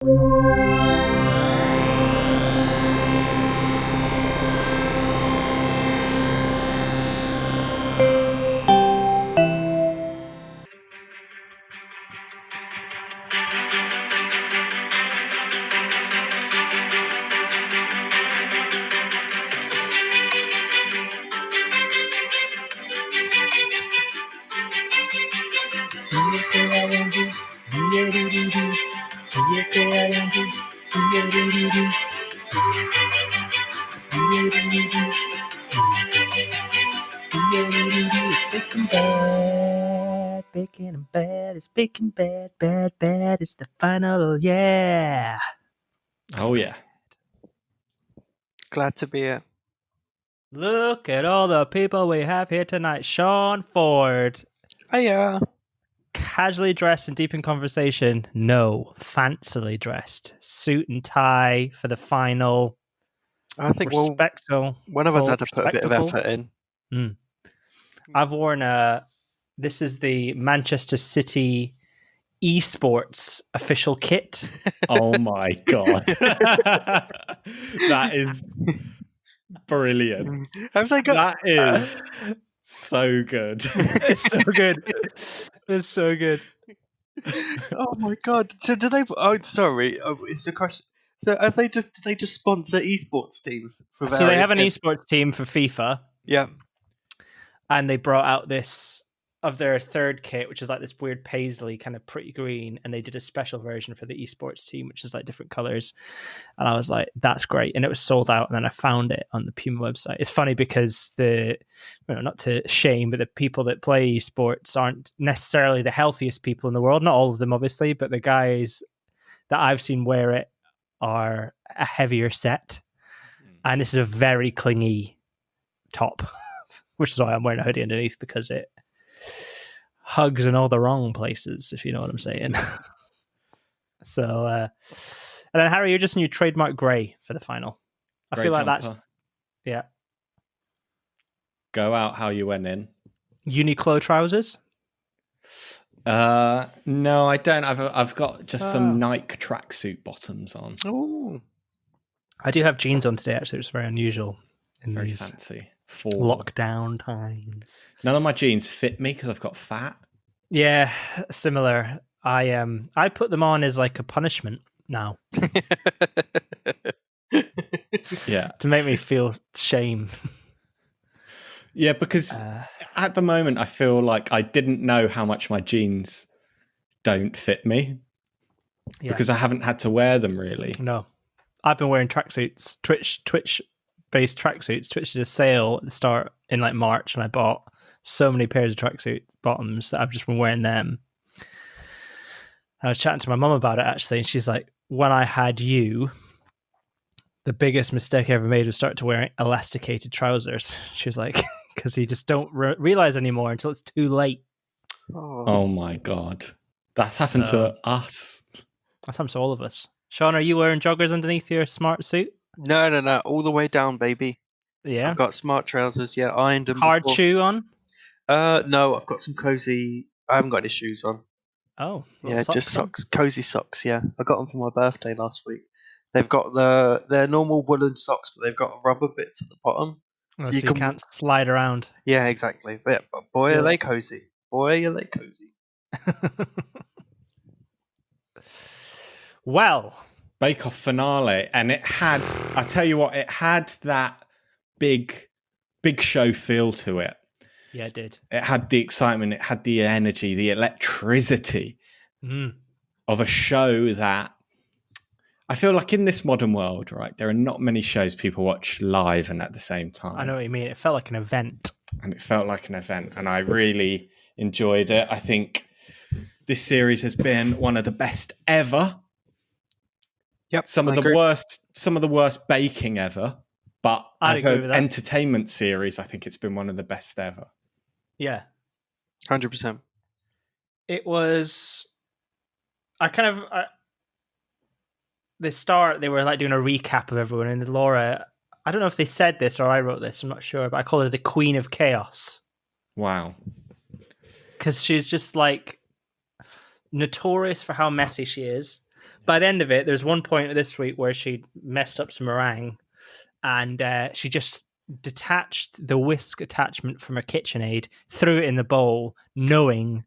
Baking bad, it's baking bad, bad, bad. It's the final, yeah. Oh yeah. Glad to be here. Look at all the people we have here tonight. Sean Ford, Hiya. casually dressed and deep in conversation. No, fancily dressed, suit and tie for the final. I think Respectful. one of us had to put a bit of effort in. I've worn this is the Manchester City esports official kit. Oh my god. That is brilliant. Have they got That is so good. It's so good. It's so good. Oh my god! So do they? Oh, sorry. It's a question. So have they just? Do they just sponsor esports teams? So they have an esports team for FIFA. Yeah. And they brought out this of their third kit, which is like this weird paisley kind of pretty green, and they did a special version for the esports team, which is like different colors. And I was like, that's great. And it was sold out, and then I found it on the Puma website. It's funny because not to shame, but the people that play esports aren't necessarily the healthiest people in the world. Not all of them, obviously, but the guys that I've seen wear it are a heavier set. And this is a very clingy top, which is why I'm wearing a hoodie underneath, because it hugs in all the wrong places, if you know what I'm saying. So, and then Harry, you're just in your trademark grey for the final. I feel like that's, yeah. Go out how you went in. Uniqlo trousers? No, I don't. I've got just some Nike tracksuit bottoms on. Oh, I do have jeans on today, actually. It's very unusual in very these fancy lockdown times. None of my jeans fit me because I've got fat. Yeah, similar. I put them on as like a punishment now. Yeah, to make me feel shame. Yeah, because at the moment I feel like I didn't know how much my jeans don't fit me because I haven't had to wear them really. No, I've been wearing tracksuits, Twitch-based tracksuits. Twitch did a sale at the start in like March, and I bought so many pairs of tracksuit bottoms that I've just been wearing them. I was chatting to my mum about it actually, and she's like, when I had you, the biggest mistake I ever made was start to wear elasticated trousers. She was like, because you just don't realize anymore until it's too late. Oh my God. That's happened to us. That's happened to all of us. Sean, are you wearing joggers underneath your smart suit? No. All the way down, baby. Yeah. I've got smart trousers, ironed them. Hard shoe on? No, I've got some cozy. I haven't got any shoes on. Oh. Yeah, just socks. Cozy socks, yeah. I got them for my birthday last week. They've got their normal woolen socks, but they've got rubber bits at the bottom. Oh, so you can't slide around. Yeah, exactly. But boy, are they cozy. Boy, are they cozy. Well, Bake Off finale, and it had, I tell you what, it had that big show feel to it. Yeah, it did. It had the excitement, it had the energy, the electricity of a show that I feel like in this modern world, right, there are not many shows people watch live and at the same time. I know what you mean. It felt like an event. And it felt like an event, and I really enjoyed it. I think this series has been one of the best ever. Yep. Some of the worst baking ever, but as an entertainment series, I think it's been one of the best ever. Yeah. 100%. It was the start, they were like doing a recap of everyone, and Laura, I don't know if they said this or I wrote this, I'm not sure, but I call her the Queen of Chaos. Wow. Because she's just like notorious for how messy she is, by the end of it, there's one point this week where she messed up some meringue, and she just detached the whisk attachment from her KitchenAid, threw it in the bowl, knowing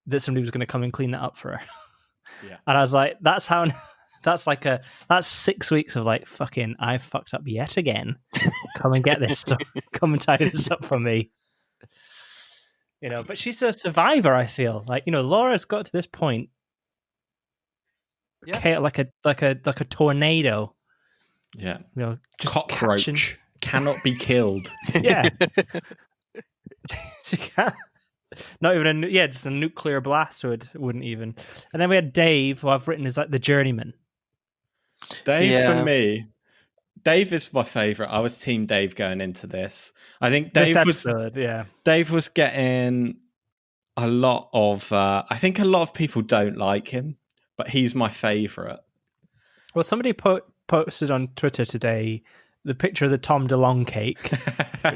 that somebody was going to come and clean that up for her. Yeah. And I was like, that's 6 weeks of like, fucking, I fucked up yet again. Come and get this stuff. Come and tidy this up for me. But she's a survivor, I feel. Like, Laura's got to this point. Yeah. Like a tornado. Yeah. Just cockroach cannot be killed. Yeah. She can't. Not even just a nuclear blast wouldn't even. And then we had Dave, who I've written as like the Journeyman. Dave, for me, Dave is my favourite. I was Team Dave going into this. I think Dave was getting a lot of. I think a lot of people don't like him, but he's my favourite. Well, somebody posted on Twitter today the picture of the Tom DeLonge cake,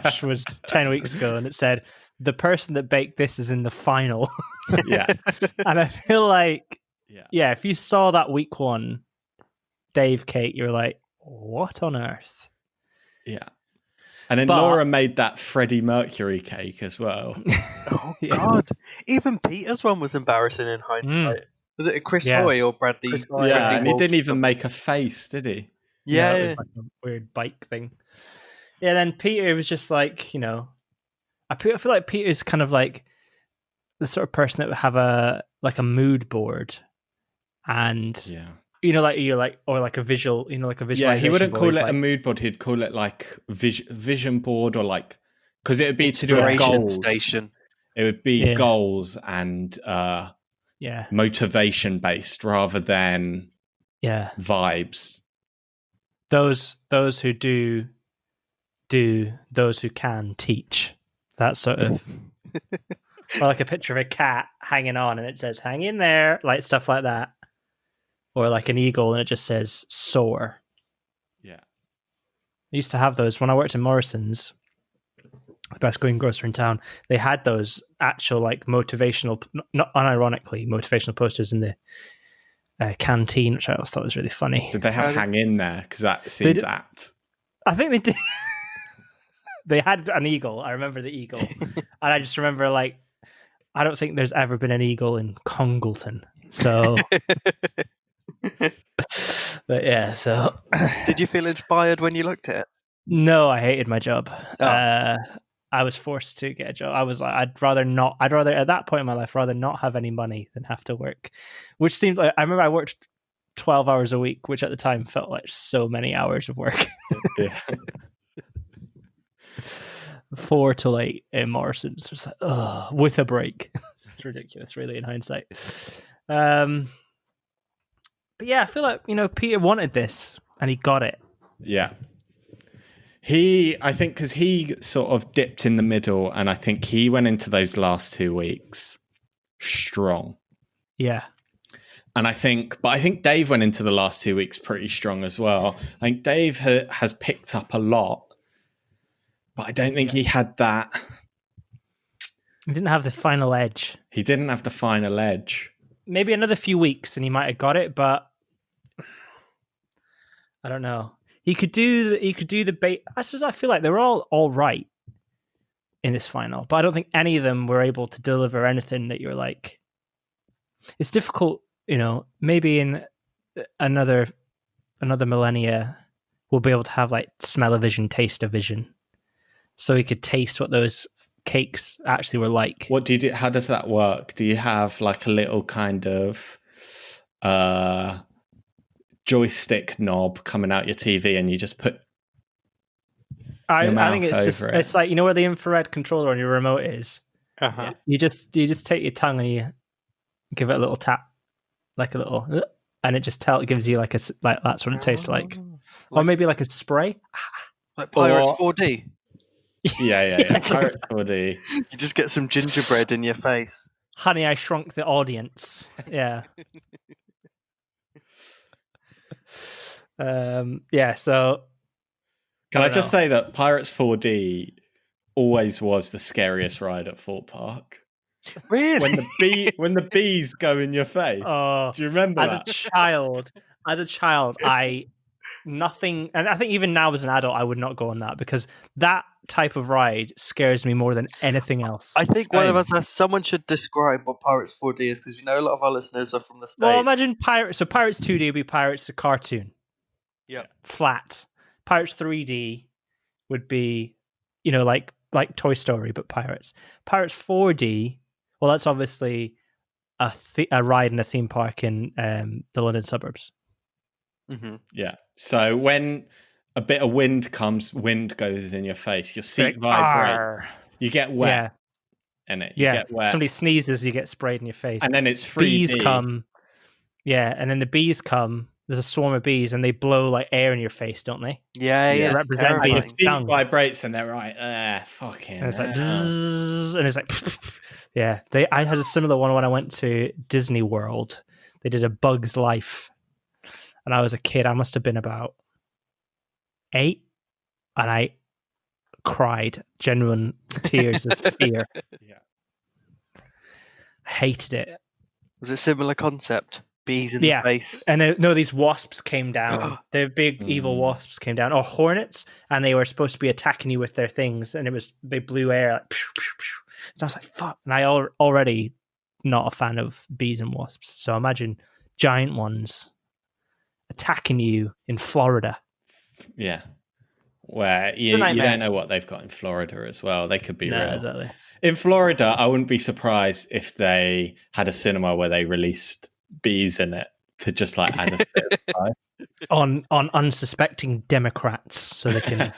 which was 10 weeks ago, and it said, the person that baked this is in the final. Yeah. And I feel like, if you saw that week one Dave cake, you're like, what on earth? Yeah. And then Laura made that Freddie Mercury cake as well. Oh, God. Even Peter's one was embarrassing in hindsight. Was it a Chris Hoy or Bradley? Yeah, and he didn't even make a face, did he? Yeah. It was like a weird bike thing. Yeah, then Peter was just like, I feel like Peter's kind of like the sort of person that would have a mood board, and or like a visual, like a visual. Yeah, he wouldn't call it a mood board. He'd call it like vision board, or like, because it would be to do with goals. Station. It would be goals and motivation based rather than vibes. Those who do, those who can teach. That sort of, or like a picture of a cat hanging on and it says "hang in there," like stuff like that, or like an eagle and it just says "soar." Yeah, I used to have those when I worked in Morrison's, the best greengrocer in town. They had those actual like motivational, not unironically motivational posters in the canteen, which I always thought was really funny. Did they have "hang in there"? Because that seems apt. I think they did. They had an eagle. I remember the eagle. And I just remember, like, I don't think there's ever been an eagle in Congleton. So, but yeah, so. Did you feel inspired when you looked at it? No, I hated my job. Oh. I was forced to get a job. I was like, I'd rather at that point in my life, rather not have any money than have to work, which seemed like, I remember I worked 12 hours a week, which at the time felt like so many hours of work. Yeah. 4 to 8 in Morrison's. It's like, with a break. It's ridiculous, really, in hindsight. But yeah, I feel like, Peter wanted this and he got it. Yeah. I think because he sort of dipped in the middle, and I think he went into those last 2 weeks strong. Yeah. And I think Dave went into the last 2 weeks pretty strong as well. I think Dave has picked up a lot, but I don't think he had that. He didn't have the final edge. Maybe another few weeks and he might have got it, but I don't know. He could do the bait. I suppose I feel like they were all right in this final, but I don't think any of them were able to deliver anything that you're like. It's difficult, maybe in another millennia we'll be able to have like smell-o-vision, taste-o-vision. So we could taste what those cakes actually were like. What do you do? How does that work? Do you have like a little kind of joystick knob coming out your TV and you just put I think it's like, where the infrared controller on your remote is? Uh-huh. You just take your tongue and you give it a little tap, like a little, and it just gives you like that's what it tastes like. Or maybe like a spray. Like Pirates 4D. Yeah. Pirates 4D. You just get some gingerbread in your face. Honey, I Shrunk the Audience. Yeah. So can I just say that Pirates 4D always was the scariest ride at Thorpe Park? Really? When the bees go in your face. Oh, do you remember as that? a child, As a child, nothing, and I think even now as an adult, I would not go on that because that type of ride scares me more than anything else. I think one of Same. us someone should describe what Pirates 4D is because we know a lot of our listeners are from the States. Well, imagine Pirates. So Pirates 2D would be Pirates the cartoon. Yeah. Flat. Pirates 3D would be, like Toy Story, but Pirates. Pirates 4D, well, that's obviously a ride in a theme park in the London suburbs. Mm-hmm. Yeah. So when a bit of wind goes in your face, your seat vibrates, you get wet. In it. You get wet. Somebody sneezes, you get sprayed in your face. And then it's 3D. Bees come. Yeah, and then the bees come. There's a swarm of bees, and they blow like air in your face, don't they? Yeah. Represent being your seat stung. vibrates, and they're right. Fucking. And it's like, bzzz, and it's like, yeah. I had a similar one when I went to Disney World. They did a Bug's Life, and I was a kid. I must have been about 8, and I cried, genuine tears of fear. Yeah. Hated it. Was it a similar concept? Bees in the face. And these wasps came down. The big evil wasps came down, or hornets, and they were supposed to be attacking you with their things, and they blew air like. Pew, pew, pew. And I was like, "Fuck!" And I already not a fan of bees and wasps, so imagine giant ones attacking you in Florida. Yeah, where you don't know what they've got in Florida as well. They could be real. Exactly. In Florida, I wouldn't be surprised if they had a cinema where they released bees in it to just like add a bit of spice. on unsuspecting Democrats, so they can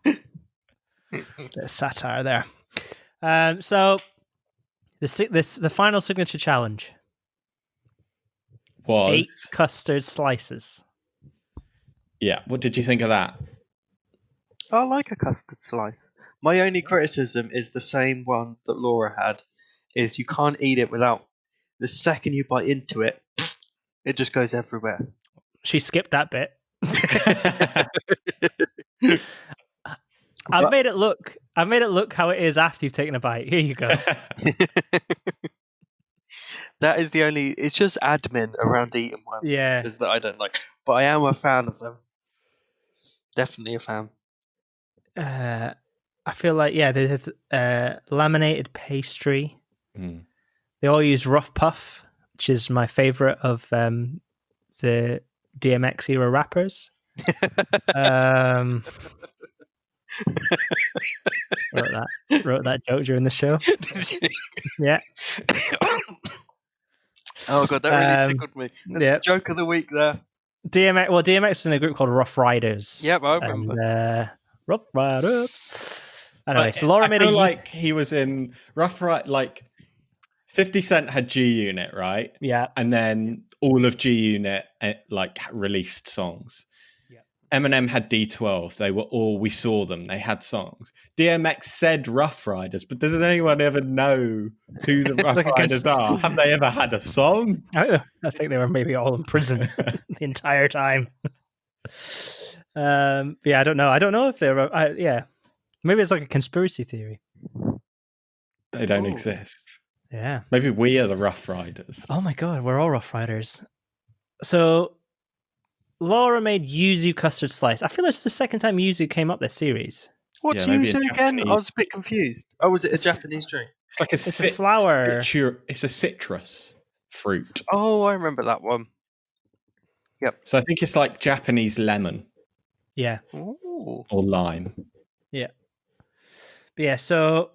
bit of satire there. So the final signature challenge was 8 custard slices. Yeah, what did you think of that? I like a custard slice. My only criticism is the same one that Laura had, is you can't eat it without, the second you bite into it, it just goes everywhere. She skipped that bit. I've made it look how it is after you've taken a bite. Here you go. That is the only, it's just admin around eating one. Yeah. Is that I don't like. But I am a fan of them. Definitely a fan. I feel like, there's laminated pastry. Mm. They all use Rough Puff, which is my favorite of the DMX era rappers. Wrote that joke during the show. Yeah. Oh god, that really tickled me. That's joke of the week there. DMX is in a group called Rough Riders. Yep, I remember. And, Rough Riders. Anyway, so Laura made like he was in Rough Riders, like 50 Cent had G Unit, right? Yeah. And then all of G Unit like released songs. Yeah. Eminem had D12. We saw them. They had songs. DMX said Rough Riders, but does anyone ever know who the Rough Riders are? Have they ever had a song? I think they were maybe all in prison the entire time. I don't know. I don't know if they're. Maybe it's like a conspiracy theory. They don't exist. Yeah. Maybe we are the Rough Riders. Oh my god, we're all Rough Riders. So Laura made yuzu custard slice. I feel like it's the second time yuzu came up this series. What's yuzu again? I was a bit confused. Oh, was it a Japanese drink? It's like a flower. It's a citrus fruit. Oh, I remember that one. Yep. So I think it's like Japanese lemon. Yeah. Ooh. Or lime. Yeah. But yeah, so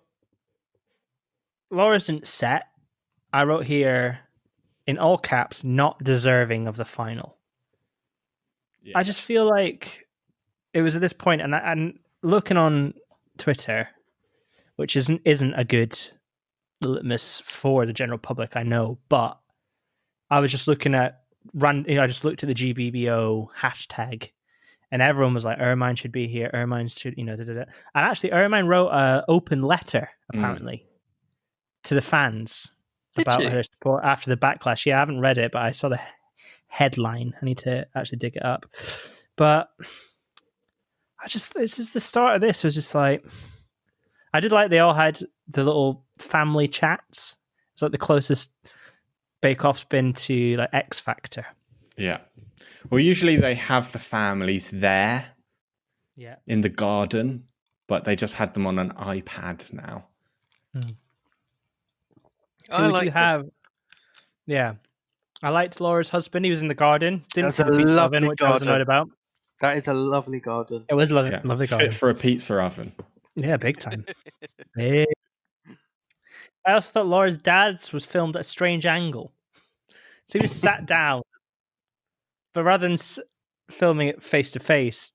Laura's didn't set. I wrote here in all caps, not deserving of the final. Yeah. I just feel like it was at this point, and looking on Twitter, which isn't a good litmus for the general public, I know, but I was just looking at I just looked at the GBBO hashtag, and everyone was like, Ermine should be here. Ermine should, And actually, Ermine wrote an open letter, apparently, to the fans about her support after the backlash. Yeah, I haven't read it, but I saw the headline. I need to actually dig it up. But this is the start of this. Was just like, I did like they all had the little family chats. It's like the closest Bake Off's been to like X Factor. Yeah. Well, usually they have the families there in the garden, but they just had them on an iPad now. Who would you have? Yeah. I liked Laura's husband. He was in the garden. Didn't see the pizza oven, which I was annoyed about. That is a lovely garden. It was lovely garden. Fit for a pizza oven. Yeah, big time. I also thought Laura's dad's was filmed at a strange angle. So he was sat down, but rather than filming it face to face,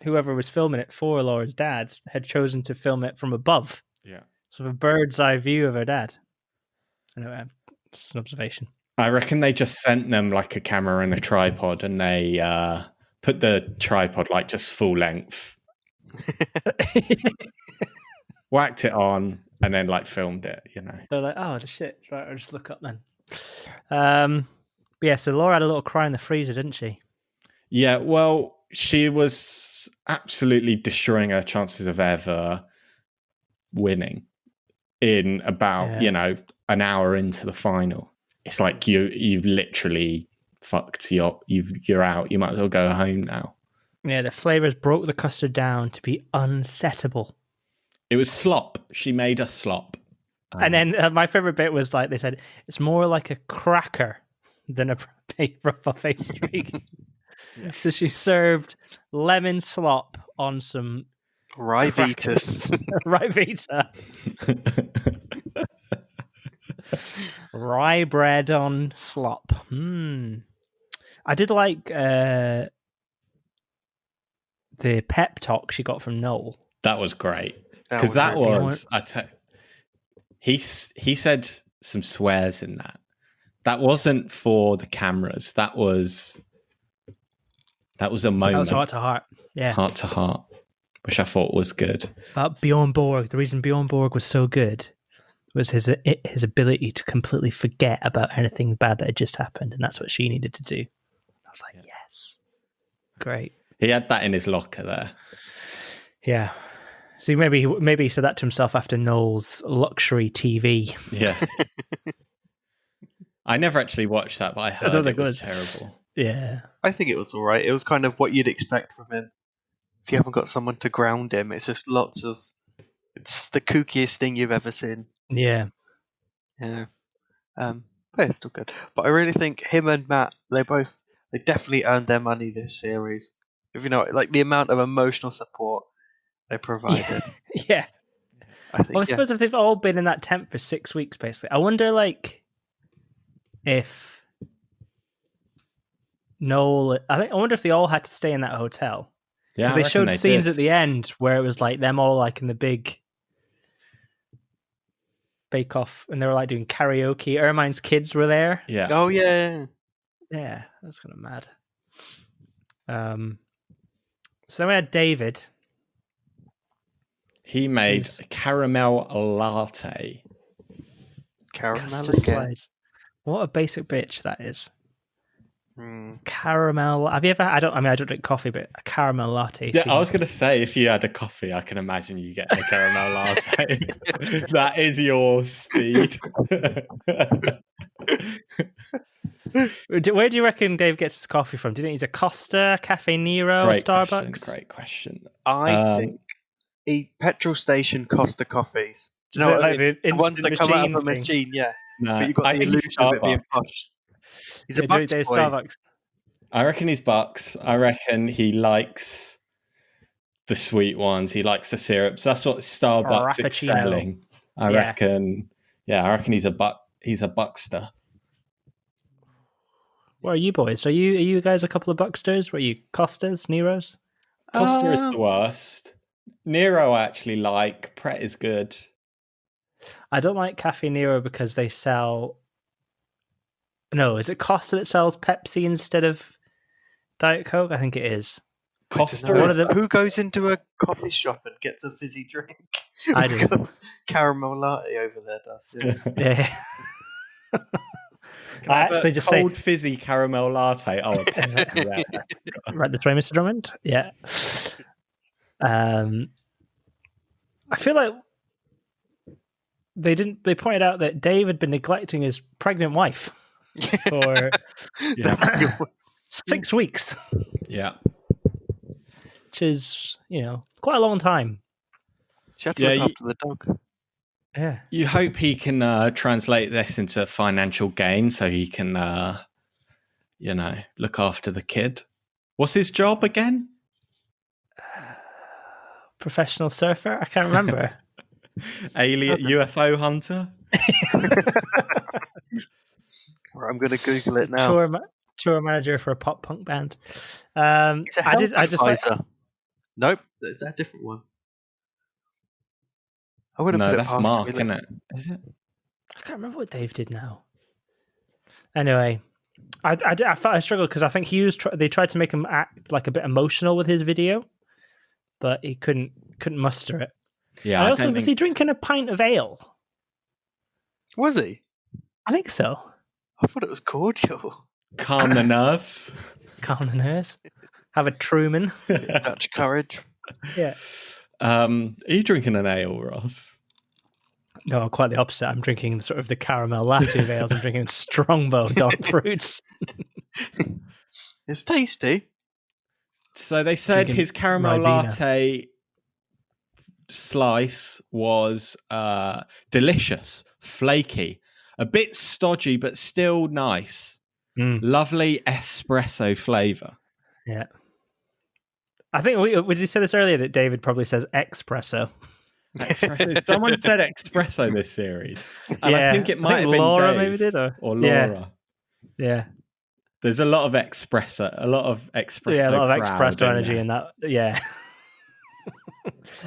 whoever was filming it for Laura's dad had chosen to film it from above. Yeah. Sort of a bird's eye view of her dad. Anyway, just an observation. I reckon they just sent them like a camera and a tripod, and they put the tripod like just full length, whacked it on, and then like filmed it. They're like, oh, the shit! Right, I'll just look up then. Yeah. So Laura had a little cry in the freezer, didn't she? Yeah. Well, she was absolutely destroying her chances of ever winning in about an hour into the final. It's like you've literally fucked. You're out. You might as well go home now. Yeah, the flavors broke the custard down to be unsettable. It was slop. She made a slop. And then my favorite bit was like they said it's more like a cracker than a buffet streak. So she served lemon slop on some rye Vitas. Rye Vita. Rye bread on slop. I did like the pep talk she got from Noel. That was great because that was he said some swears in that. That wasn't for the cameras. That was a moment. That was heart to heart. Yeah, heart to heart, which I thought was good. But Bjorn Borg, the reason Bjorn Borg was so good was his ability to completely forget about anything bad that had just happened, and that's what she needed to do. I was like, yes, great. He had that in his locker there. Yeah. See, maybe he said that to himself after Noel's luxury TV. Yeah. I never actually watched that, but I heard it was terrible. Yeah. I think it was all right. It was kind of what you'd expect from him. If you haven't got someone to ground him, it's just it's the kookiest thing you've ever seen. Yeah. Yeah. But it's still good. But I really think him and Matt, they definitely earned their money this series. If you know, like the amount of emotional support they provided. Yeah. I suppose if they've all been in that tent for 6 weeks, basically, I wonder, like, if Noel. I wonder if they all had to stay in that hotel. Yeah, because they showed scenes at the end where it was like them all like in the big Bake Off, and they were like doing karaoke. Ermine's kids were there. Yeah. Oh yeah. Yeah, that's kind of mad. So then we had David. He made a caramel latte. Caramel again. What a basic bitch that is. Caramel. Have you ever? I don't drink coffee, but a caramel latte. Yeah, I was going to say, if you had a coffee, I can imagine you getting a caramel latte. That is your speed. Where do you reckon Dave gets his coffee from? Do you think he's a Costa, Cafe Nero, Starbucks? Great question. I think a petrol station Costa coffees. Do you know what I mean? The ones that come out of a machine, yeah. No, but you've got the illusion of it being posh. He's a Bucks boy. Starbucks. I reckon he's Bucks. I reckon he likes the sweet ones. He likes the syrups. That's what Starbucks is selling. I reckon. Yeah, I reckon he's a Buckster. What are you boys? Are you guys a couple of Bucksters? Were you Costas, Neros? Costa is the worst. Nero I actually like. Pret is good. I don't like Cafe Nero because they sell. No, is it Costa that sells Pepsi instead of Diet Coke? I think it is. Costa. Who goes into a coffee shop and gets a fizzy drink? I do. Caramel latte over there does. Yeah. I actually just cold fizzy caramel latte. Oh, right this way, Mr. Drummond. Yeah. I feel like they pointed out that Dave had been neglecting his pregnant wife. for Yeah. 6 weeks, Yeah. which is, quite a long time. She had to look after the dog. Yeah. You hope he can translate this into financial gain so he can, look after the kid. What's his job again? Professional surfer? I can't remember. Alien UFO hunter? Right, I'm going to Google it now. Tour manager for a pop punk band. It's a health advisor. Like, nope, is that a different one? I would have No, put it that's past Mark, him. isn't it? Is it? I can't remember what Dave did now. Anyway, I felt I struggled because I think they tried to make him act like a bit emotional with his video, but he couldn't muster it. Yeah. And also, was he drinking a pint of ale? Was he? I think so. I thought it was cordial. Calm the nerves. Calm the nerves. Have a Truman. Dutch courage. Yeah. Are you drinking an ale, Ross? No, quite the opposite. I'm drinking sort of the caramel latte of ales. I'm drinking Strongbow dark fruits. It's tasty. So they said Drinking his caramel Ribena. latte slice was delicious, flaky, a bit stodgy, but still nice. Lovely espresso flavour. Yeah. I think did you say this earlier that David probably says espresso? Espresso. Someone said espresso this series, and I think it might have been Laura Dave maybe did, or Laura. Yeah. There's a lot of espresso, a lot of espresso. Yeah, a lot of crowd espresso energy in that. Yeah.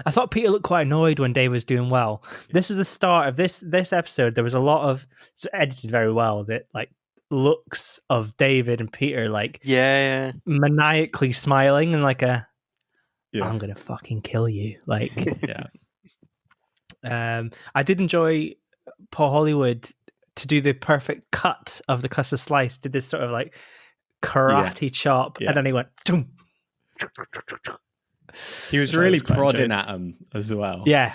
I thought Peter looked quite annoyed when Dave was doing well. This was the start of this episode. There was a lot of, it's edited very well, that like looks of David and Peter like maniacally smiling and like I'm gonna fucking kill you. Like I did enjoy Paul Hollywood to do the perfect cut of the custard slice, did this sort of like karate chop, and then he went Doom. He was really prodding at him as well. Yeah.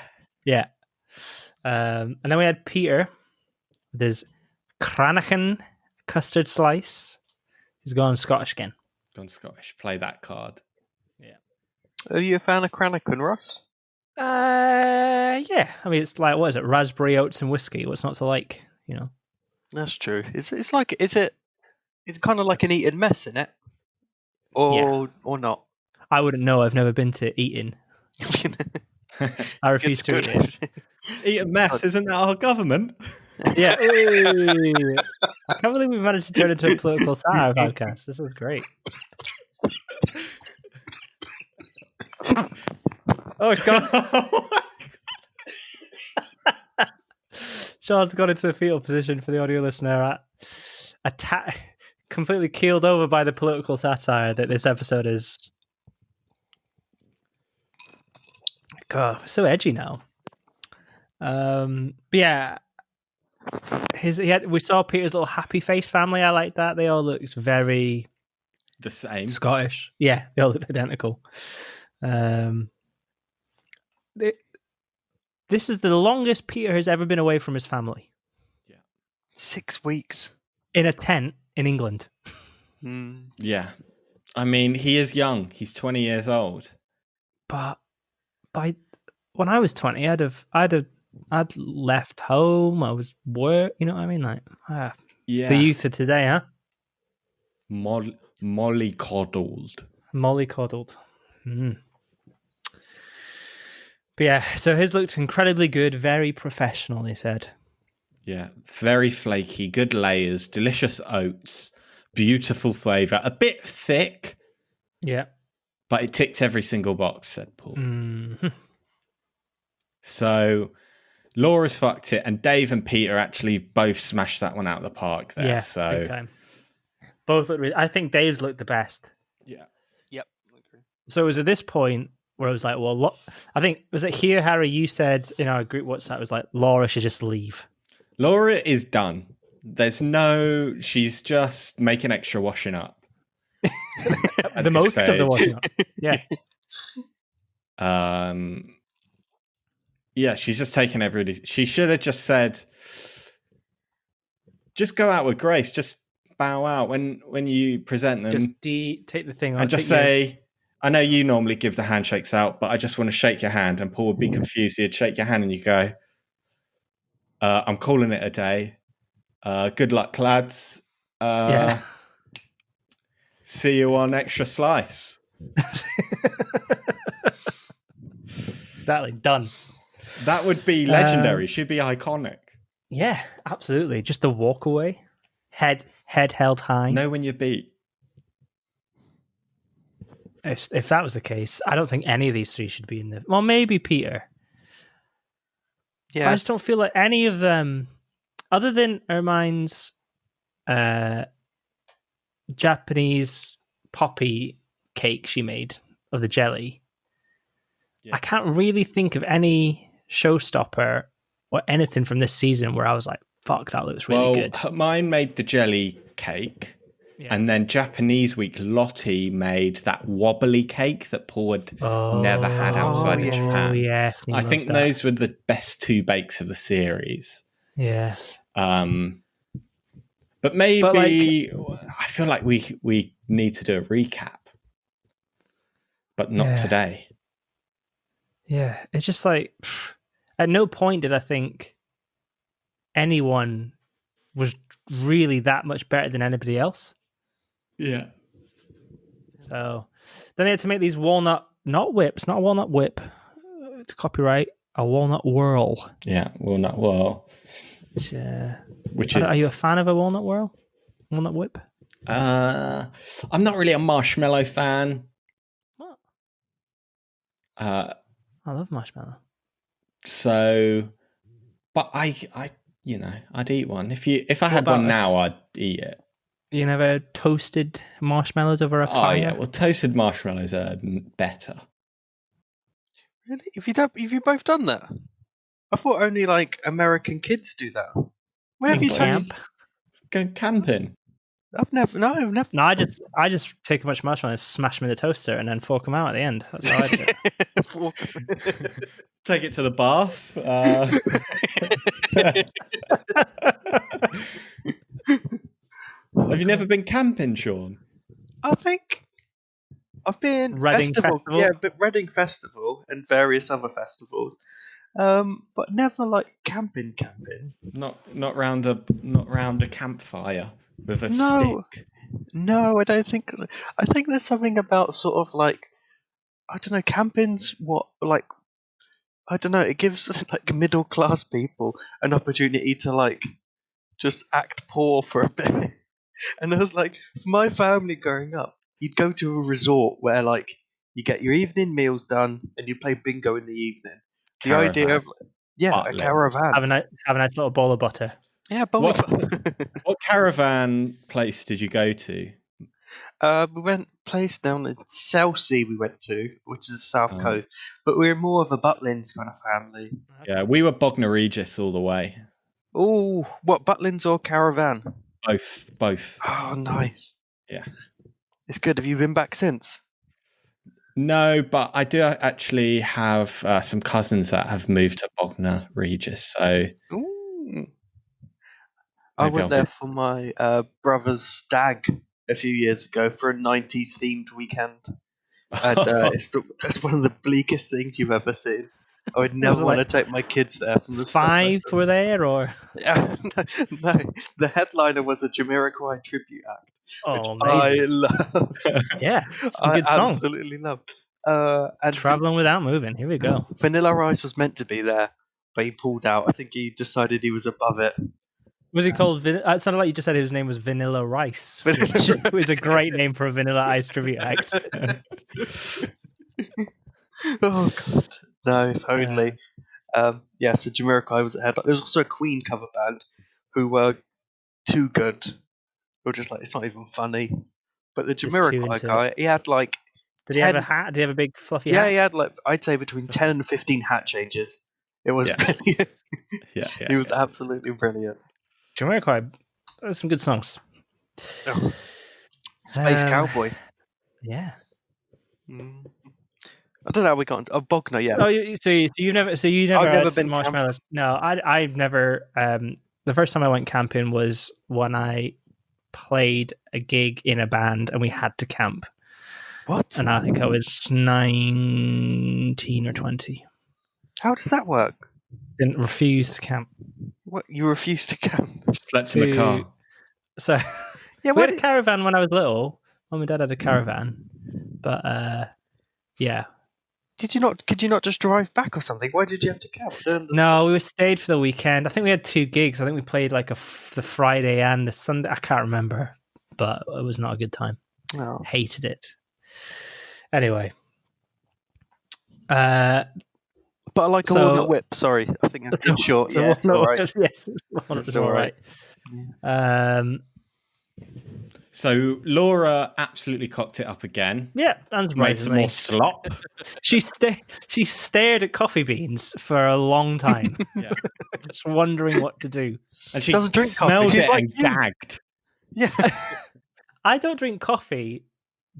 And then we had Peter with his Cranachan custard slice. He's going Scottish again. Gone Scottish. Play that card. Yeah. Are you a fan of Cranachan, Ross? Yeah. I mean, it's like, what is it? Raspberry oats and whiskey. What's not to like? That's true. It's like, is it kind of like an eaten mess in it, or not? I wouldn't know. I've never been to Eton. I refuse to eat it. Eat a mess, isn't that our government? Yeah. I can't believe we managed to turn it into a political satire podcast. This is great. Oh, it's gone. Sean's got into the fetal position for the audio listener. Completely keeled over by the political satire that this episode is. God, so edgy now. But yeah, we saw Peter's little happy face family. I like that. They all looked very the same, Scottish. Yeah, they all looked identical. This is the longest Peter has ever been away from his family. Yeah, 6 weeks in a tent in England. Yeah, I mean, he is young. He's 20 years old. But when I was 20, I'd left home. I was work. You know what I mean? Like, the youth of today, huh? Mollycoddled. But yeah, so his looked incredibly good, very professional, he said. Yeah, very flaky, good layers, delicious oats, beautiful flavour, a bit thick. Yeah. But it ticked every single box, said Paul. Mm-hmm. So Laura's fucked it, and Dave and Peter actually both smashed that one out of the park there. Yeah, so big time. Both looked I think Dave's looked the best. Yeah. Yep. So it was at this point where I was like, well, I think, was it here, Harry, you said in our group WhatsApp, it was like, Laura should just leave. Laura is done. She's just making extra washing up. The most of the washing up. Yeah. Yeah, she's just taking everybody. She should have just said, just go out with Grace. Just bow out when you present them? Just take the thing off. And just say, I know you normally give the handshakes out, but I just want to shake your hand. And Paul would be confused. He'd shake your hand and you go, I'm calling it a day. Good luck, lads. See you on Extra Slice. Exactly, done. That would be legendary. Should be iconic. Yeah, absolutely. Just a walk away, head held high. Know when you beat. If that was the case, I don't think any of these three should be in the. Well, maybe Peter. Yeah, I just don't feel like any of them, other than Ermine's Japanese poppy cake she made of the jelly. Yeah. I can't really think of any showstopper or anything from this season where I was like, fuck, that looks really good. Mine made the jelly cake. Yeah. And then Japanese week, Lottie made that wobbly cake that Paul had never had outside of Japan. Oh, yes. I think those were the best 2 bakes of the series. Yeah. But maybe I feel like we need to do a recap, but not today. Yeah, it's just like at no point did I think anyone was really that much better than anybody else. Yeah. So then they had to make these walnut whip to copyright a walnut whirl. Yeah, walnut whirl. Which is? Are you a fan of a walnut whirl? Walnut whip? I'm not really a marshmallow fan. What? I love marshmallow. So, but I'd eat one. If I had one now, I'd eat it. You never toasted marshmallows over a fire? Oh yeah, well, toasted marshmallows are better. Really? Have you both done that? I thought only like American kids do that. Where have you toasted? Go camping. I've never. No, I just take a bunch of marshmallows, smash them in the toaster, and then fork them out at the end. That's how I do it. Take it to the bath. Have you never been camping, Sean? I think I've been Reading Festival. Yeah, but Reading Festival and various other festivals. But never like camping. Not round a campfire with a stick. No, I don't think. I think there's something about sort of like, I don't know, camping's I don't know, it gives like middle class people an opportunity to like just act poor for a bit. And I was like, my family growing up, you'd go to a resort where like you get your evening meals done and you play bingo in the evening. Caravan. The idea of a caravan. Have a nice little bowl of butter. Yeah, bowl of butter. What caravan place did you go to? We went place down in Chelsea. We went to, which is the South Coast, but we were more of a Butlins kind of family. Yeah, we were Bognor Regis all the way. Oh, what, Butlins or caravan? Both. Oh, nice. Yeah, it's good. Have you been back since? No, but I do actually have some cousins that have moved to Bognor Regis. So, I went there for my brother's stag a few years ago for a 90s themed weekend. And it's one of the bleakest things you've ever seen. I would never want to take my kids there from the start. 5 were there, or? Yeah, no. The headliner was a Jamiroquai tribute act, which amazing. I love. Yeah, it's a good song. Absolutely love. And Traveling Without Moving. Here we go. Vanilla Ice was meant to be there, but he pulled out. I think he decided he was above it. Was he called? It sounded like you just said his name was Vanilla Rice, which was a great name for a Vanilla Ice tribute act. Oh God, no! If only. So Jamiroquai was ahead. There was also a Queen cover band who were too good. We were just like, it's not even funny. But the Jamiroquai guy, he had like. Did he have a hat? Did he have a big fluffy hat? Yeah, he had like, I'd say between 10 and 15 hat changes. It was brilliant. He was absolutely brilliant. Jamiroquai, there's some good songs. Oh. Space Cowboy. Yeah. I don't know how we got into Bognor. Yeah. Oh, so you've never I've never been marshmallows. No, I've never. The first time I went camping was when I played a gig in a band and we had to camp. What? And I think I was 19 or 20. How does that work? Didn't refuse to camp. What? You refuse to camp? Slept in the car. So Yeah, we had a caravan when I was little. Mum and Dad had a caravan. But yeah. Could you not just drive back or something? Why did you have to camp? No, we stayed for the weekend. I think we had 2 gigs. I think we played like the Friday and the Sunday. I can't remember, but it was not a good time. No. Hated it. Anyway. But I like a walnut whip. Sorry, I think that's in short. Yeah, it's all right. Yes, it's all right. Yeah. So Laura absolutely cocked it up again. Yeah, made some more slop. She stared at coffee beans for a long time, just wondering what to do. And she doesn't drink smelled coffee. it She's like and you. gagged. Yeah. I don't drink coffee,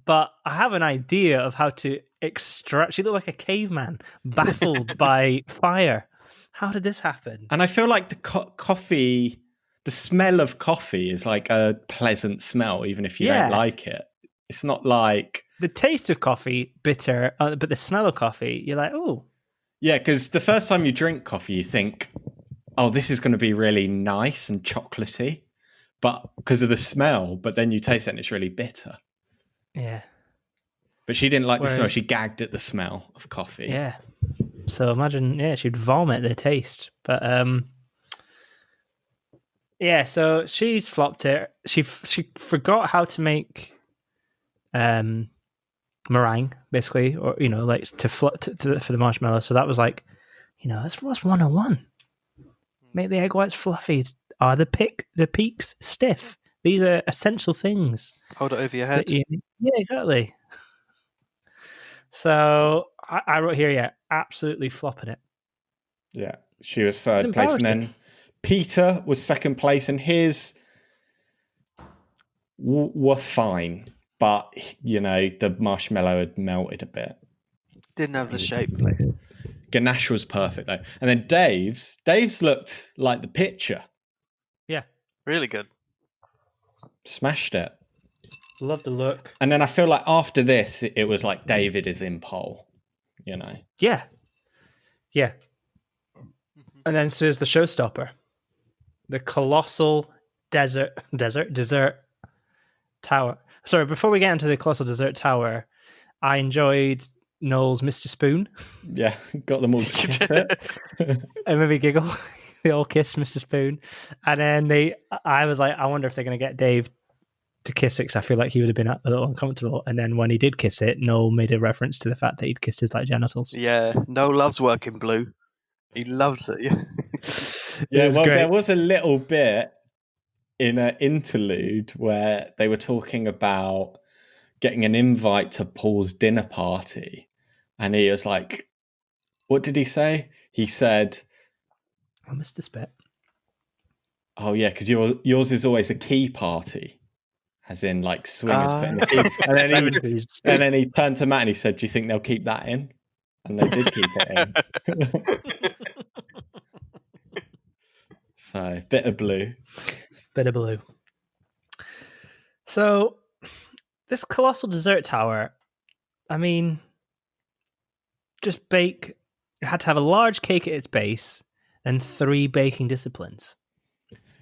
but I have an idea of how to extract. She looked like a caveman, baffled by fire. How did this happen? And I feel like the coffee, the smell of coffee is like a pleasant smell, even if you don't like it. It's not like... The taste of coffee, bitter, but the smell of coffee, you're like, oh. Yeah, because the first time you drink coffee, you think, oh, this is going to be really nice and chocolatey, but because of the smell, but then you taste it and it's really bitter. Yeah. But she didn't like the smell. She gagged at the smell of coffee. Yeah. So imagine, she'd vomit the taste. But so she's flopped it. She forgot how to make meringue, basically, or like for the marshmallow. So that was like, that's 101. Make the egg whites fluffy. Are the peaks stiff? These are essential things. Hold it over your head. Yeah, exactly. So I wrote here, absolutely flopping it. Yeah, she was third place, and then Peter was second place, and his were fine, but the marshmallow had melted a bit. Didn't have the shape. Ganache was perfect though, and then Dave's looked like the picture. Yeah, really good. Smashed it. Love the look. And then I feel like after this, it was like David is in pole, Yeah. Yeah. And then so there's the showstopper. The Colossal Dessert Tower. Sorry, before we get into the Colossal Dessert Tower, I enjoyed Noel's Mr. Spoon. Yeah, got them all to kiss it. And maybe giggle. They all kissed Mr. Spoon. And then I was like, I wonder if they're going to get Dave to kiss it, because I feel like he would have been a little uncomfortable. And then when he did kiss it, Noel made a reference to the fact that he'd kissed his genitals. Yeah, Noel loves working blue. He loves it. Yeah, well, great. There was a little bit in an interlude where they were talking about getting an invite to Paul's dinner party. And he was like, what did he say? He said, I missed this bit. Oh, yeah, because yours is always a key party. As in, like, swingers putting the key. And then he turned to Matt and he said, do you think they'll keep that in? And they did keep it in. So, bit of blue. Bit of blue. So, this Colossal Dessert Tower, I mean, just bake. It had to have a large cake at its base and 3 baking disciplines.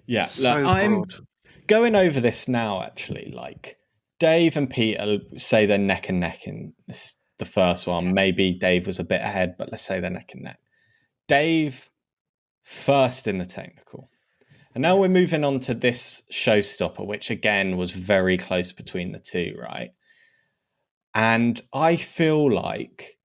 Yeah, so I'm going over this now, actually. Like, Dave and Peter say they're neck and neck in the first one. Maybe Dave was a bit ahead, but let's say they're neck and neck. Dave first in the technical. And now we're moving on to this showstopper, which again was very close between the two, right? And I feel like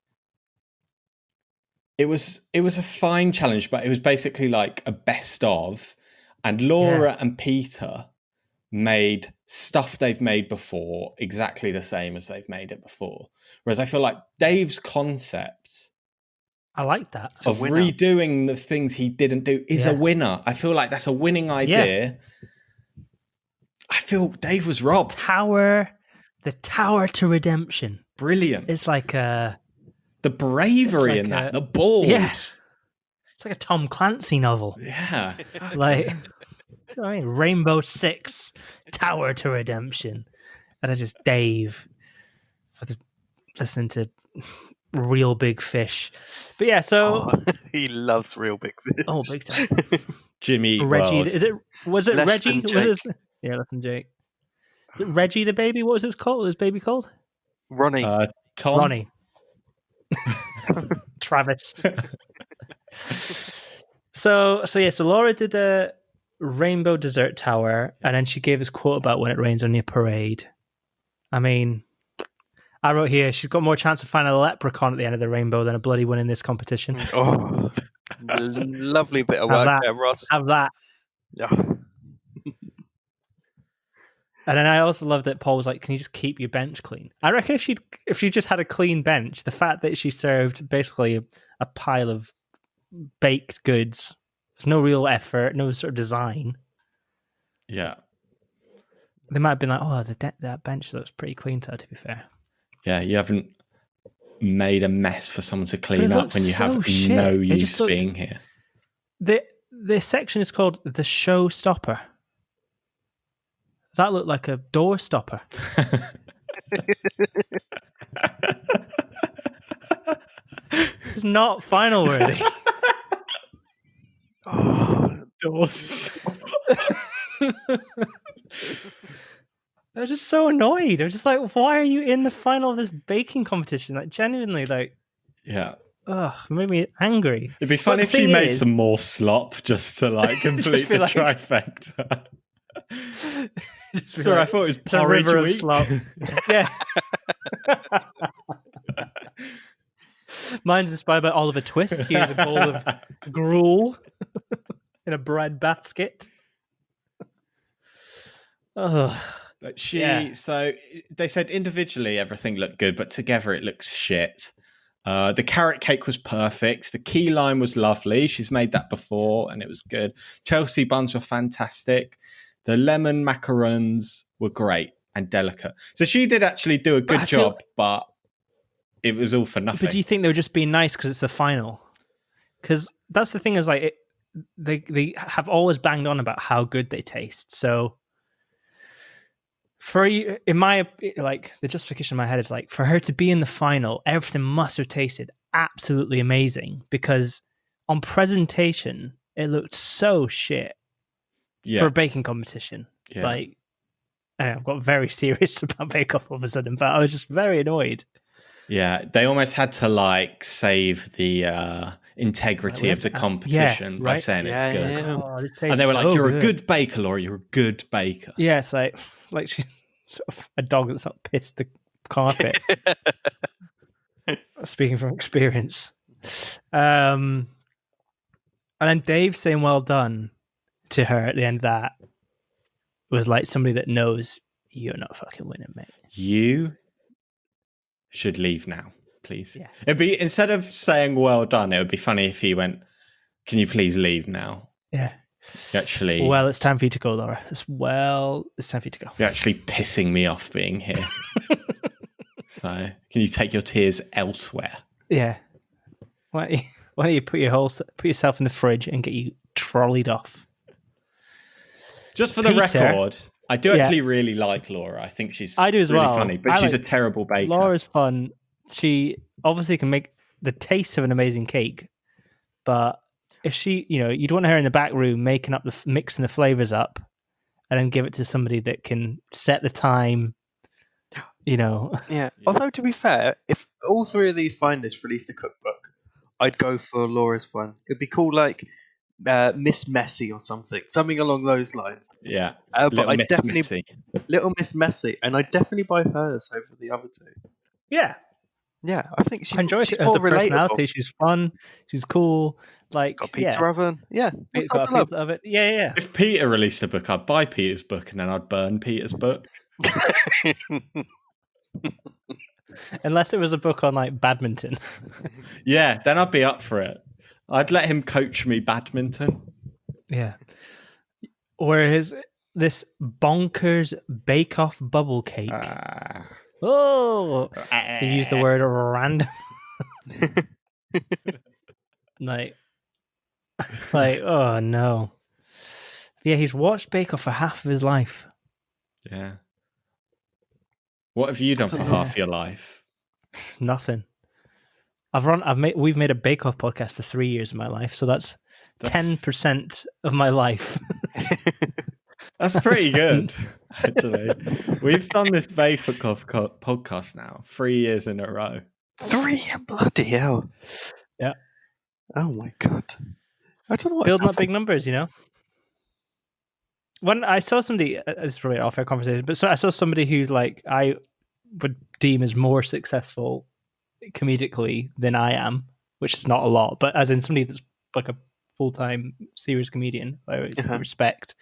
it was a fine challenge, but it was basically like a best of. And Laura and Peter made stuff they've made before exactly the same as they've made it before. Whereas I feel like Dave's concept, I like that, of redoing the things he didn't do is a winner. I feel like that's a winning idea. Yeah. I feel Dave was robbed. The tower to redemption. Brilliant. It's like the bravery in that, the balls. Yeah. It's like a Tom Clancy novel. Yeah. Like Sorry, Rainbow Six, Tower to Redemption, and I just Dave for listening to Real Big Fish. But yeah, so he loves Real Big Fish. big time. Jimmy Reggie, World. was it Less Reggie? than Jake. Yeah, less than Jake. Is it Reggie the baby? What was his baby called? Ronnie. Tom. Ronnie. Travis. So Laura did the Rainbow Dessert Tower, and then she gave us quote about when it rains on your parade. I mean, I wrote here, she's got more chance of finding a leprechaun at the end of the rainbow than a bloody winning this competition. Oh, lovely bit of work there, Ross. Have that. Yeah. And then I also love that Paul was like, "Can you just keep your bench clean?" I reckon if she just had a clean bench, the fact that she served basically a pile of baked goods, there's no real effort, no sort of design. Yeah. They might have been like, "Oh, that bench looks pretty clean to her, to be fair." Yeah, you haven't made a mess for someone to clean up when you have no use being here. The section is called the Showstopper. That looked like a door stopper. It's not final worthy. Door stopper. I was just so annoyed. I was just like, why are you in the final of this baking competition? Like, genuinely, like... Yeah. Ugh, it made me angry. It'd be funny if she made some more slop just to, like, complete the trifecta. Sorry, I thought it was porridge week. Slop. Yeah. Mine's inspired by Oliver Twist. Here's a bowl of gruel in a bread basket. Ugh. But so they said individually everything looked good, but together it looks shit. The carrot cake was perfect. The key lime was lovely. She's made that before and it was good. Chelsea buns were fantastic. The lemon macarons were great and delicate. So she did actually do a good job, but it was all for nothing. But do you think they were just being nice because it's the final? Because that's the thing is like they have always banged on about how good they taste. So for you, in my like the justification in my head is like for her to be in the final, everything must have tasted absolutely amazing because on presentation it looked so shit for a baking competition. Yeah. Like I've got very serious about Bake Off all of a sudden, but I was just very annoyed. Yeah, they almost had to like save the integrity of the competition by saying it's good. Yeah. Oh, and they were like, "You're a good baker, Laura. You're a good baker." Yeah, it's like she's sort of a dog that's not pissed the carpet. Speaking from experience. And then Dave saying "well done" to her at the end of that was like somebody that knows you're not fucking winning, mate. You should leave now, please. Yeah. It'd be instead of saying "well done," it would be funny if he went, "Can you please leave now?" Yeah. Actually, well, it's time for you to go, Laura. It's time for you to go. You're actually pissing me off being here. So, can you take your tears elsewhere? Yeah. Why don't you put yourself in the fridge and get you trolleyed off? Just for the record, I do actually really like Laura. I think she's really funny, but she's a terrible baker. Laura's fun. She obviously can make the taste of an amazing cake, but if she, you'd want her in the back room mixing the flavors up, and then give it to somebody that can set the time. Yeah. Although to be fair, if all three of these finalists released a cookbook, I'd go for Laura's one. It'd be called like Miss Messy or something along those lines. Yeah. But I definitely Little Miss Messy, and I definitely buy hers over the other two. Yeah. Yeah, I think she's more the personality. relatable. She's fun. She's cool. Like got pizza oven. Yeah, it's got a pizza oven. Yeah. If Peter released a book, I'd buy Peter's book and then I'd burn Peter's book. Unless it was a book on like badminton. Yeah, then I'd be up for it. I'd let him coach me badminton. Yeah. Or this bonkers Bake Off bubble cake. He used the word random. like, oh no. Yeah, he's watched Bake Off for half of his life. Yeah. What have you done for half your life? Nothing. We've made a Bake Off podcast for 3 years of my life, so that's 10% of my life. That's pretty good, actually. We've done this Bake Off podcast now 3 years in a row. 3 bloody hell! Yeah. Oh my god! I don't know what Building up big numbers, you know. When I saw somebody, it's probably an off-air conversation, but I saw somebody who like I would deem as more successful comedically than I am, which is not a lot, but as in somebody that's like a full-time serious comedian, I respect.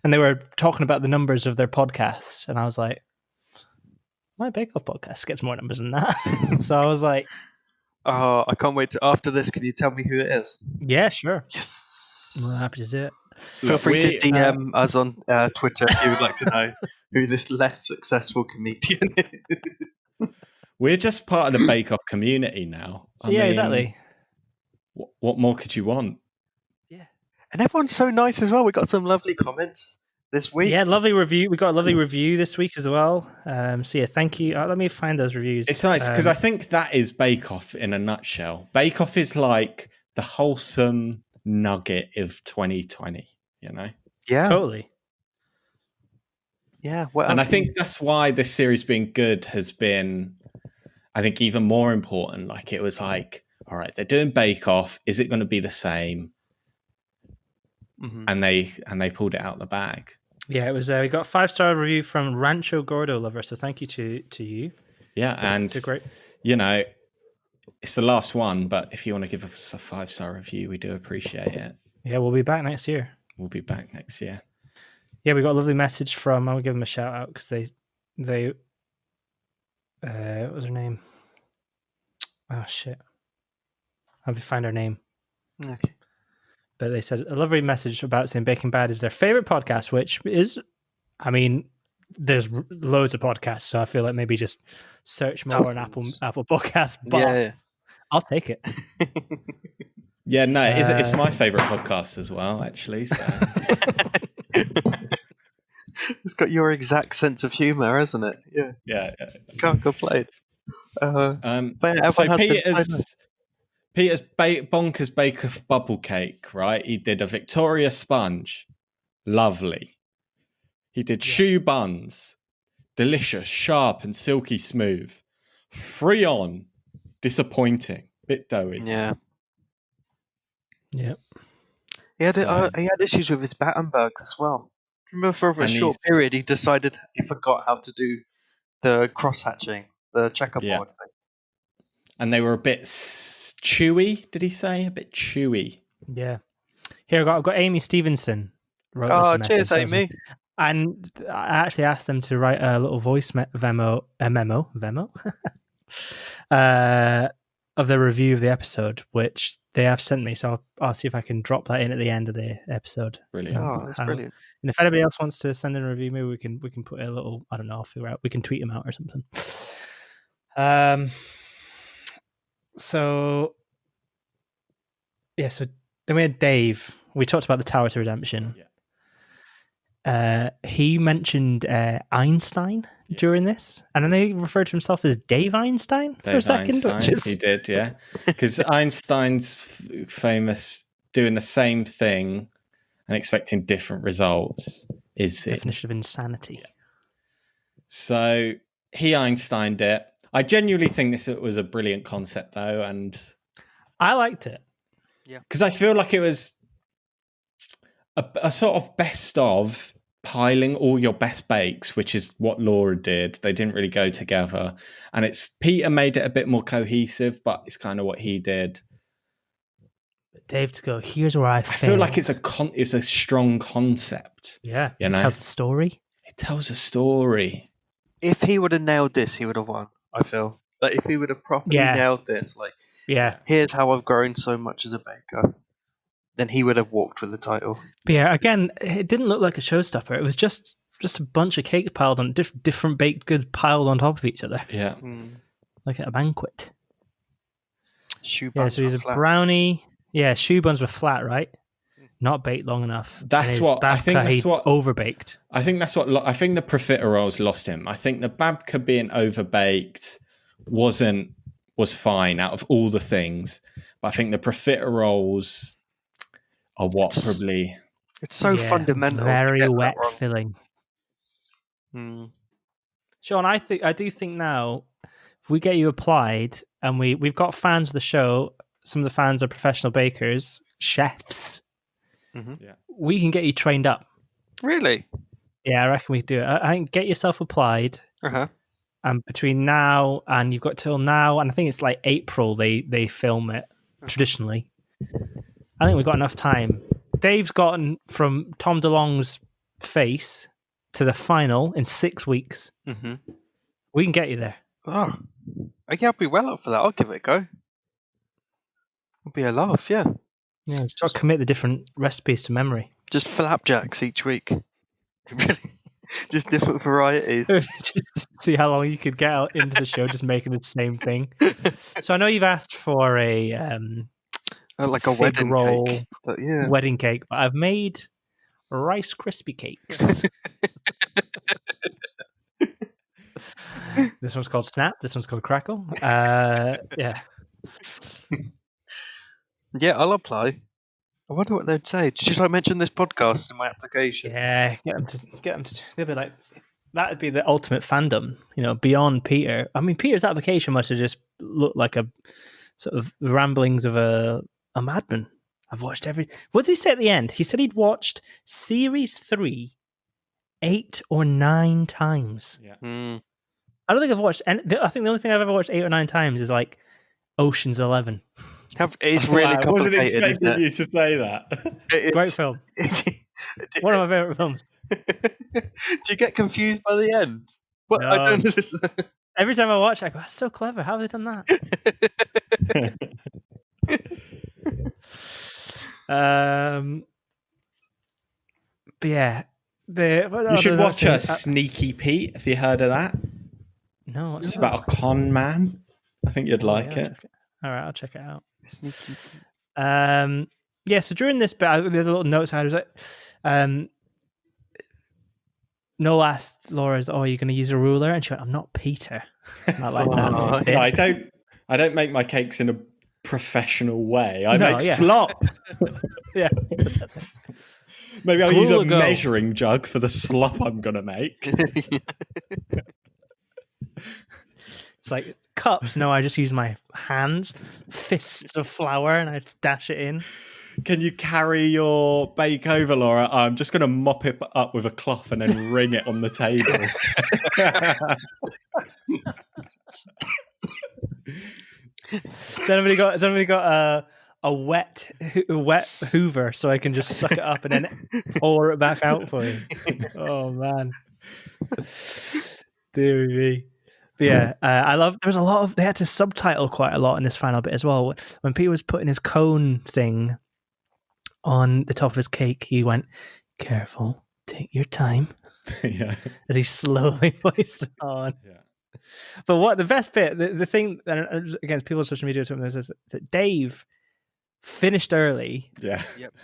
And they were talking about the numbers of their podcast, and I was like, my Bake Off podcast gets more numbers than that. So I was like, oh, I can't wait to after this. Can you tell me who it is? Yeah, sure. Yes, I'm happy to do it. Feel free to DM us on Twitter if you would like to know who this less successful comedian is. We're just part of the Bake Off community now. I mean, exactly. What more could you want? Yeah. And everyone's so nice as well. We got some lovely comments this week. Yeah, lovely review. We got a lovely review this week as well. So yeah, thank you. Let me find those reviews. It's nice because I think that is Bake Off in a nutshell. Bake Off is like the wholesome nugget of 2020, you know? Yeah. Totally. Yeah. And I think that's why this series being good has been, I think, even more important. Like, it was like, all right, they're doing Bake Off. Is it going to be the same? Mm-hmm. And they pulled it out the bag. Yeah, it was. We got a 5-star review from Rancho Gordo Lover. So thank you to you. Yeah, and great. You know, it's the last one, but if you want to give us a 5-star review, we do appreciate it. Yeah, we'll be back next year. We'll be back next year. Yeah, we got a lovely message from. I'll give them a shout out because they what was her name? Oh shit! I'll find her name. Okay. But they said a lovely message about saying Baking Bad is their favorite podcast, which is, I mean, there's loads of podcasts, so I feel like maybe just search more on Apple Podcasts. But yeah. I'll take it. Yeah, no, it's my favorite podcast as well, actually. So. It's got your exact sense of humor, hasn't it? Yeah. Yeah. Can't complain. But yeah, so Peter's bonkers bake of bubble cake, right? He did a Victoria sponge, lovely. He did shoe buns, delicious, sharp and silky smooth. Frion, disappointing, bit doughy. Yeah. Yeah. He had issues with his Battenbergs as well. Remember, for a short period, he decided he forgot how to do the cross hatching, the checkerboard thing. And they were a bit chewy, did he say? A bit chewy. Yeah. Here, I've got Amy Stevenson. Cheers, Amy. And I actually asked them to write a little voice memo of the review of the episode, which they have sent me. So I'll see if I can drop that in at the end of the episode. Brilliant. Oh, that's brilliant. And if anybody else wants to send in a review, maybe we can put a little, I don't know, I'll figure out. We can tweet them out or something. So then we had Dave. We talked about the Tower to Redemption. Yeah. He mentioned Einstein during this, and then he referred to himself as Dave Einstein for a second. He did, yeah. Because Einstein's famous doing the same thing and expecting different results is the definition of insanity. Yeah. So he Einsteined it. I genuinely think this was a brilliant concept, though, and I liked it. Yeah, because I feel like it was a sort of best of piling all your best bakes, which is what Laura did. They didn't really go together, and Peter made it a bit more cohesive, but it's kind of what he did. Dave to go, here's where I feel like it's a strong concept. Yeah, you know? It tells a story. It tells a story. If he would have nailed this, he would have won. I feel like if he would have properly nailed this, here's how I've grown so much as a baker, then he would have walked with the title. But yeah, again, it didn't look like a showstopper. It was just a bunch of cakes piled on different baked goods piled on top of each other. Yeah, like at a banquet. Shoe buns so he's a brownie. Yeah, shoe buns were flat, right? not baked long enough. That's and what I think. That's what overbaked. I think. That's what I think. The profiteroles lost him. I think the babka being overbaked was fine out of all the things, but I think the profiteroles are what probably. It's so fundamental. Very to get wet that wrong. filling. Sean, I do think now, if we get you applied, and we've got fans of the show, some of the fans are professional bakers, chefs. Yeah. We can get you trained up. Really? Yeah, I reckon we do it. I think get yourself applied. And between now and you've got till now, and I think it's like April they film it traditionally. I think we've got enough time. Dave's gotten from Tom DeLonge's face to the final in 6 weeks. We can get you there. Oh, yeah, I'll be well up for that. I'll give it a go. It'll be a laugh, yeah. Yeah, just got to commit the different recipes to memory. Just flapjacks each week. Just different varieties. Just see how long you could get out into the show just making the same thing. So I know you've asked for a like a wedding roll, cake. But yeah. Wedding cake, but I've made Rice Krispie cakes. This one's called Snap. This one's called Crackle. Yeah. Yeah, I'll apply. I wonder what they'd say. Should I mention this podcast in my application? Yeah, get them to. They'll be like, that would be the ultimate fandom, beyond Peter. I mean, Peter's application must have just looked like a sort of ramblings of a madman. I've watched What did he say at the end? He said he'd watched series 3 8 or 9 times. Yeah. I don't think I've watched, and I think the only thing I've ever watched 8 or 9 times is like Ocean's 11. It's really complicated. I wasn't expecting you to say that. Great film. One of my favorite films. Do you get confused by the end? What? No. I don't understand. Every time I watch it, I go, that's so clever. How have they done that? But yeah. You should watch Sneaky Pete. Have you heard of that? No. It's about a con man. I think you'd like it. All right, I'll check it out. Sneaky. Yeah, so during this bit, there's a little notes I was like, Noel asked Laura, "Oh, are you going to use a ruler?" And she went, "I'm not Peter." Not like that. No, I don't make my cakes in a professional way. I make slop. Yeah. Maybe I'll use a measuring jug for the slop I'm going to make. It's like cups. No, I just use my hands, fists of flour, and I dash it in. Can you carry your bake over, Laura? I'm just going to mop it up with a cloth and then ring it on the table. Somebody got a wet Hoover, so I can just suck it up and then pour it back out for you. Oh man, dear me. But yeah, I love. There was a lot of. They had to subtitle quite a lot in this final bit as well. When Peter was putting his cone thing on the top of his cake, he went, "Careful, take your time." Yeah, as he slowly placed it on. Yeah. But what the best bit, the thing against people on social media, is that Dave finished early. Yeah. Yep.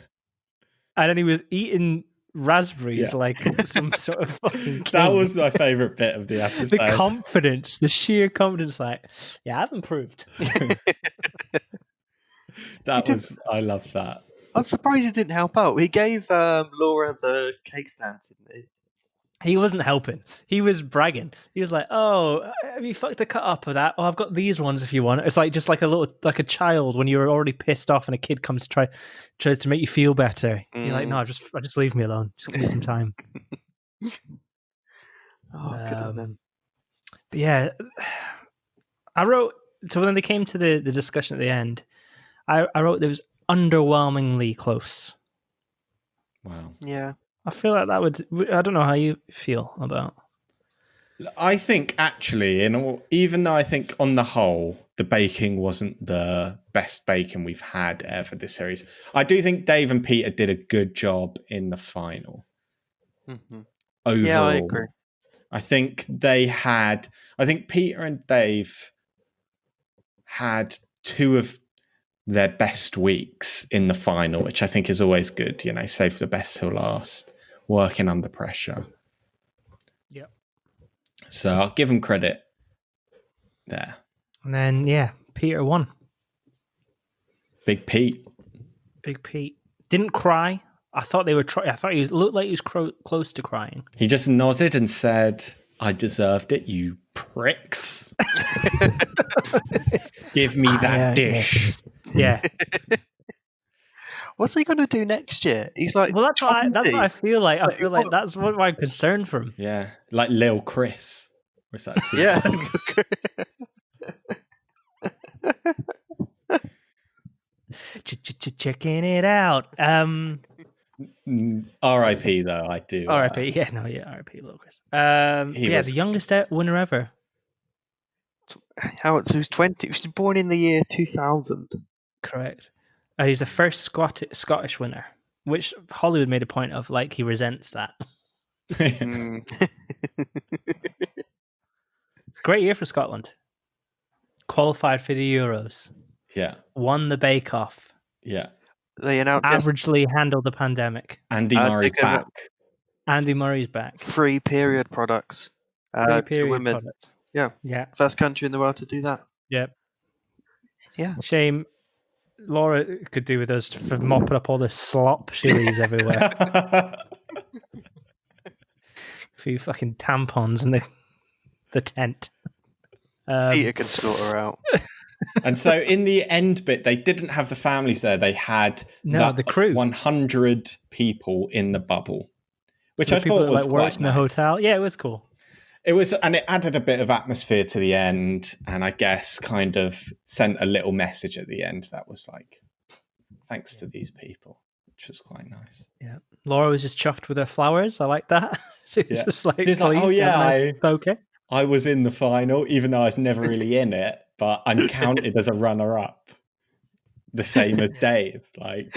And then he was eating raspberries like some sort of fucking king. That was my favourite bit of the episode. The confidence, the sheer confidence, like, yeah, I've improved. I loved that. I'm surprised he didn't help out. He gave Laura the cake stand, didn't he? He wasn't helping. He was bragging. He was like, "Oh, have you fucked a cut up of that? Oh, I've got these ones if you want." It's like just like a child when you're already pissed off and a kid comes to tries to make you feel better. You're like, "No, just leave me alone. Just give me some time." Good on them. But yeah, I wrote. So when they came to the discussion at the end, I wrote it was underwhelmingly close. Wow. Yeah. I feel like that would. I don't know how you feel about. I think actually, even though I think on the whole the baking wasn't the best baking we've had ever this series, I do think Dave and Peter did a good job in the final. Mm-hmm. Overall, yeah, I agree. I think Peter and Dave had two of their best weeks in the final, which I think is always good. Save the best till last, working under pressure. Yep. So I'll give them credit there. And then Peter won. Big Pete didn't cry. I thought they were trying. I thought looked like he was close to crying. He just nodded and said, "I deserved it, you pricks. Give me that dish." Yes. Yeah. What's he going to do next year? He's like, Well, that's what I feel like. I Like, feel like what? that's what my concern for him. Yeah, like Lil Chris. What's that? Yeah. Checking it out. R.I.P. though, I do. R.I.P. R.I.P. Lil Chris. The youngest winner ever. How who's 20? He was born in the year 2000. Correct. He's the first Scottish winner, which Hollywood made a point of. Like he resents that. Great year for Scotland. Qualified for the Euros. Yeah. Won the Bake Off. Yeah. They announced averagely handled the pandemic. Andy Murray's back. Andy Murray's back. Free period products. Free period women. products. Yeah. First country in the world to do that. Yep. Yeah. Shame Laura could do with us for mopping up all the slop she leaves everywhere. A few fucking tampons in the tent. Peter can sort her out. And so in the end bit, they didn't have the families there. They had the crew. 100 people in the bubble, which so I thought was worked quite in the nice. hotel. Yeah, it was cool. It was, and it added a bit of atmosphere to the end, and I guess kind of sent a little message at the end that was like, thanks to these people, which was quite nice. Yeah, Laura was just chuffed with her flowers. I like that. She was just like, oh yeah, okay. I was in the final, even though I was never really in it, but I'm counted as a runner-up, the same as Dave. Like,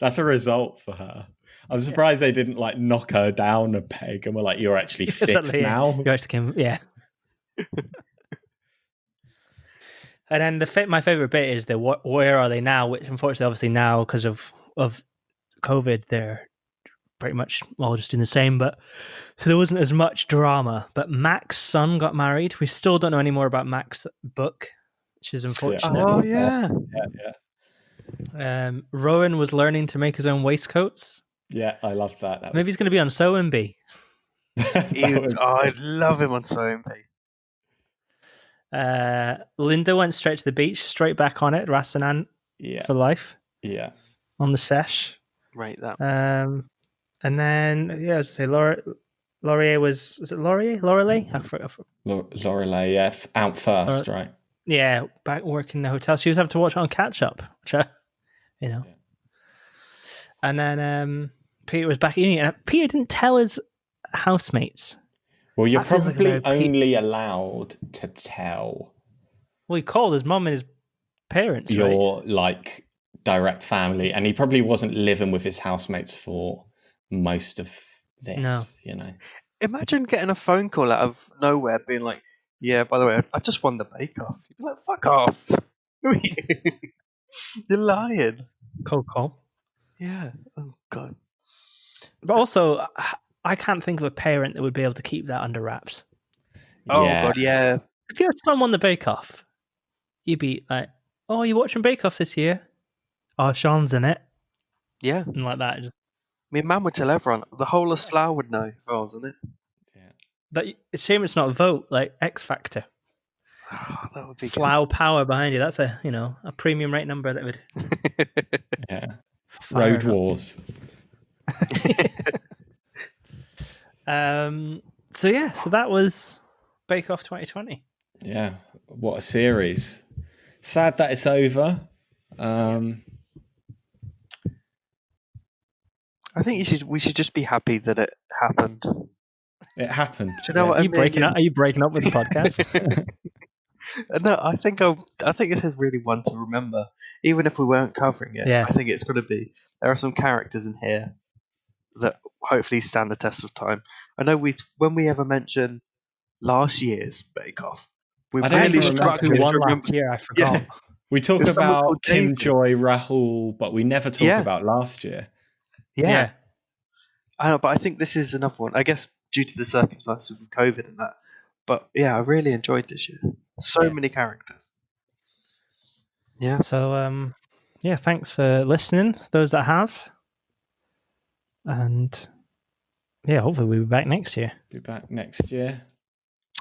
that's a result for her. I'm surprised they didn't like knock her down a peg and were like, "You're actually fifth now." You actually came, yeah. And then my favorite bit is the where are they now? Which unfortunately, obviously now because of COVID, they're pretty much all just doing the same. But so there wasn't as much drama. But Mac's son got married. We still don't know any more about Mac's book, which is unfortunate. Oh yeah. Rowan was learning to make his own waistcoats. Yeah, I love that. Maybe he's going to be on Sewing Bee. I'd love him on Sewing Bee. Linda went straight to the beach, straight back on it. Rasanan for life. Yeah. On the sesh. Rate that. And then, as I say, Laurier was it Laurier? Lorelei? Lorelei, yeah, out first, right? Yeah, back working in the hotel. She was having to watch it on catch up, which, Yeah. And then Peter was back in it. Peter didn't tell his housemates. Well, you're probably only allowed to tell. Well, he called his mum and his parents, your like direct family, and he probably wasn't living with his housemates for most of this. No. Imagine getting a phone call out of nowhere, being like, "Yeah, by the way, I just won the Bake Off." You'd be like, "Fuck off! You're lying." Cold call. Yeah. Oh god. But also, I can't think of a parent that would be able to keep that under wraps. Oh god, yeah. If your son won the Bake Off, you'd be like, "Oh, you watching Bake Off this year? Oh, Sean's in it." Yeah. And like that. Me and Mum would tell everyone. The whole of Slough would know if I was in it. Yeah. It's a shame it's not Vote, like X Factor. Oh, that would be Slough power behind you. That's a premium rate number that would. Yeah. Road Wars. So that was Bake Off 2020. Yeah, what a series. Sad that it's over. I think we should just be happy that it happened. It happened. Do you know what I mean? Are you breaking up with the podcast? No, I think this is really one to remember, even if we weren't covering it. Yeah. I think it's going to be. There are some characters in here that hopefully stand the test of time. I know when we ever mention last year's Bake Off, We I don't really even remember who struggled won to remember. last year. I forgot. Yeah, We talk there's someone called about Kim, David. Joy, Rahul, but we never talk Yeah. about last year. Yeah. I know, but I think this is another one. I guess due to the circumstances with COVID and that. But yeah, I really enjoyed this year. So Yeah. many characters. Yeah. So yeah, thanks for listening, those that have. And yeah, hopefully we'll be back next year. Be back next year.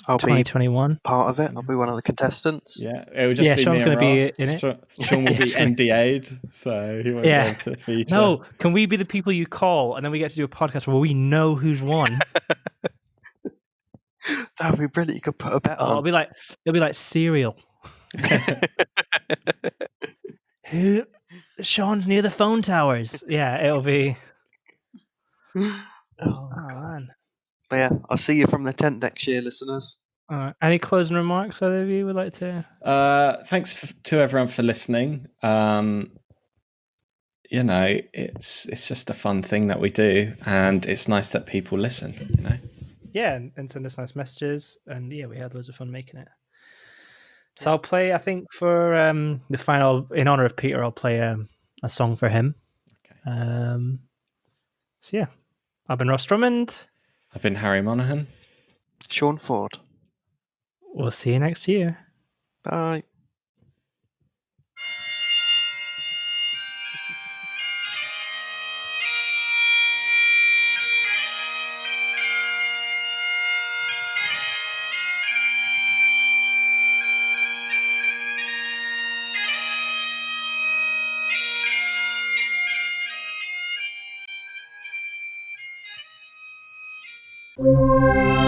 I'll be 2021. part of it. I'll be one of the contestants. Yeah, it will just Yeah, be Sean's me going and to be Ross. in it. Sean will Yeah, be Sean. NDA'd, so he won't be Yeah. able to feature. No, can we be the people you call and then we get to do a podcast where we know who's won? That would be brilliant. You could put a bet It'll on. be like cereal. Who? Sean's near the phone towers. Yeah, it'll be. Oh, Oh God. man. But yeah, I'll see you from the tent next year, listeners. All right. Any closing remarks either of you would like to? Thanks to everyone for listening. You know, it's just a fun thing that we do, and it's nice that people listen. You know. Yeah, and send us nice messages, and yeah, we had loads of fun making it. So I'll play. I think for the final, in honor of Peter, I'll play a song for him. Okay. So yeah, I've been Ross Drummond. I've been Harry Monaghan. Sean Ford. We'll see you next year. Bye. Thank you.